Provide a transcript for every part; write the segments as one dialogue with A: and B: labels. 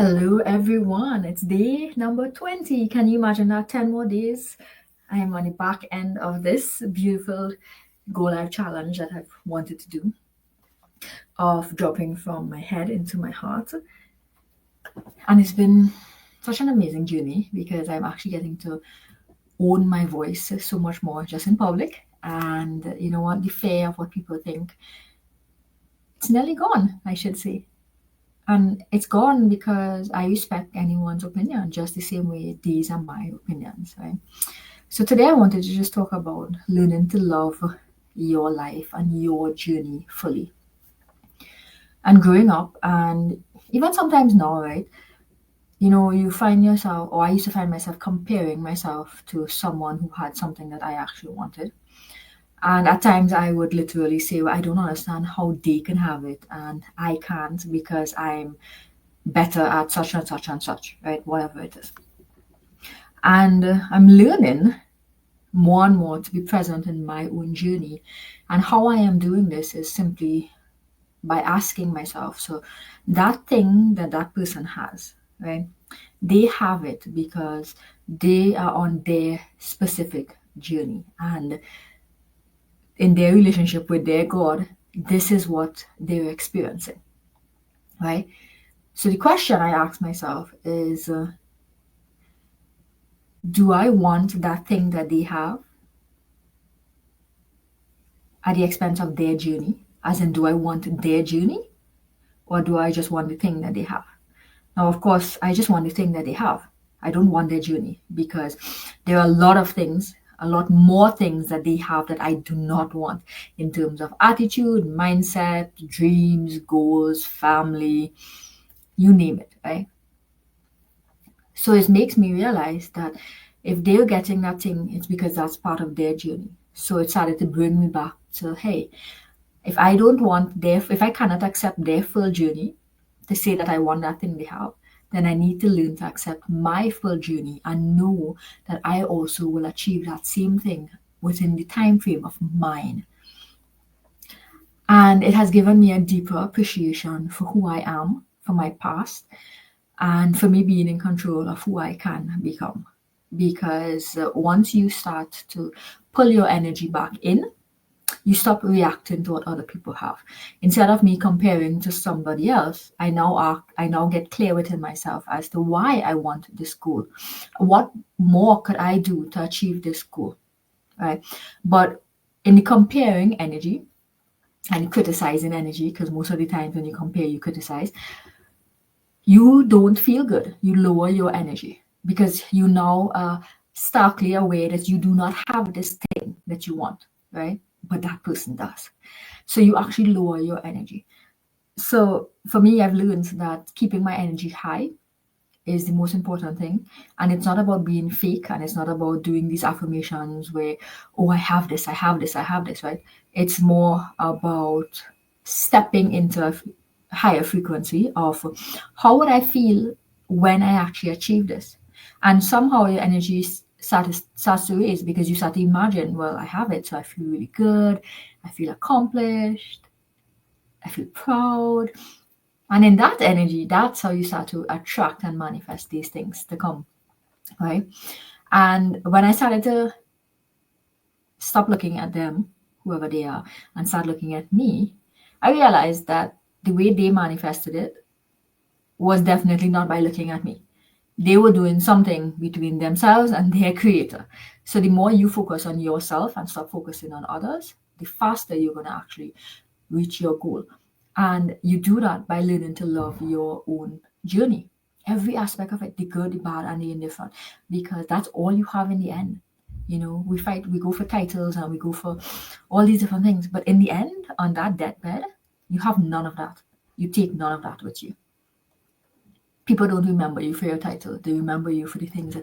A: Hello, everyone. It's day number 20. Can you imagine that? 10 more days. I am on the back end of this beautiful Go Live challenge that I've wanted to do of dropping from my head into my heart. And it's been such an amazing journey because I'm actually getting to own my voice so much more just in public. And you know what? The fear of what people think, it's nearly gone, I should say. And it's gone because I respect anyone's opinion just the same way these are my opinions, right? So today I wanted to just talk about learning to love your life and your journey fully. And growing up, and even sometimes now, right? You find yourself, or I used to find myself comparing myself to someone who had something that I actually wanted. And at times I would literally say, well, I don't understand how they can have it and I can't because I'm better at such and such and such, right? Whatever it is. And I'm learning more and more to be present in my own journey. And how I am doing this is simply by asking myself, so that thing that that person has, right? They have it because they are on their specific journey. And in their relationship with their God, this is what they're experiencing, right? So the question I ask myself is, do I want that thing that they have at the expense of their journey? As in, do I want their journey or do I just want the thing that they have? Now, of course, I just want the thing that they have. I don't want their journey because there are a lot of things, a lot more things that they have that I do not want in terms of attitude, mindset, dreams, goals, family, you name it, right? So it makes me realize that if they're getting that thing, it's because that's part of their journey. So it started to bring me back to, hey, if I cannot accept their full journey to say that I want that thing they have, then I need to learn to accept my full journey and know that I also will achieve that same thing within the time frame of mine. And it has given me a deeper appreciation for who I am, for my past, and for me being in control of who I can become. Because once you start to pull your energy back in, you stop reacting to what other people have. Instead of me comparing to somebody else, I now get clear within myself as to why I want this goal. What more could I do to achieve this goal? Right. But in the comparing energy and criticizing energy, because most of the times when you compare, you criticize, you don't feel good. You lower your energy because you now are starkly aware that you do not have this thing that you want, right? But that person does. So you actually lower your energy. So for me, I've learned that keeping my energy high is the most important thing. And it's not about being fake and it's not about doing these affirmations where, oh, I have this, I have this, I have this, right? It's more about stepping into a higher frequency of how would I feel when I actually achieve this? And somehow your energy starts to raise because you start to imagine, well, I have it, so I feel really good, I feel accomplished, I feel proud. And in that energy, that's how you start to attract and manifest these things to come, right? And when I started to stop looking at them, whoever they are, and start looking at me, I realized that the way they manifested it was definitely not by looking at me. They were doing something between themselves and their creator. So the more you focus on yourself and stop focusing on others, the faster you're going to actually reach your goal. And you do that by learning to love your own journey, every aspect of it, the good, the bad, and the indifferent, because that's all you have in the end. We fight, we go for titles and we go for all these different things. But in the end, on that deathbed, you have none of that. You take none of that with you. People don't remember you for your title. They remember you for the things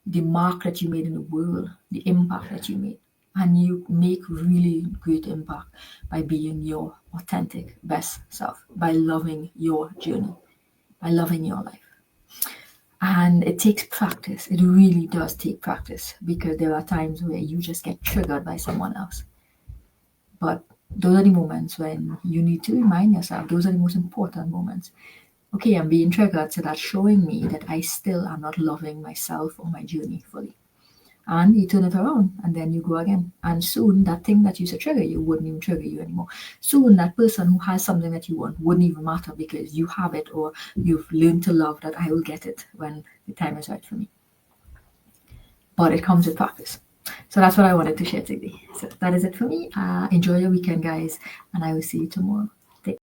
A: the mark that you made in the world, the impact that you made. And you make really great impact by being your authentic best self, by loving your journey, by loving your life. And it takes practice. It really does take practice because there are times where you just get triggered by someone else. But those are the moments when you need to remind yourself, those are the most important moments okay, I'm being triggered. So that's showing me that I still am not loving myself or my journey fully. And you turn it around and then you go again. And soon that thing that used to trigger you wouldn't even trigger you anymore. Soon that person who has something that you want wouldn't even matter because you have it, or you've learned to love that I will get it when the time is right for me. But it comes with practice. So that's what I wanted to share today. So that is it for me. Enjoy your weekend, guys, and I will see you tomorrow.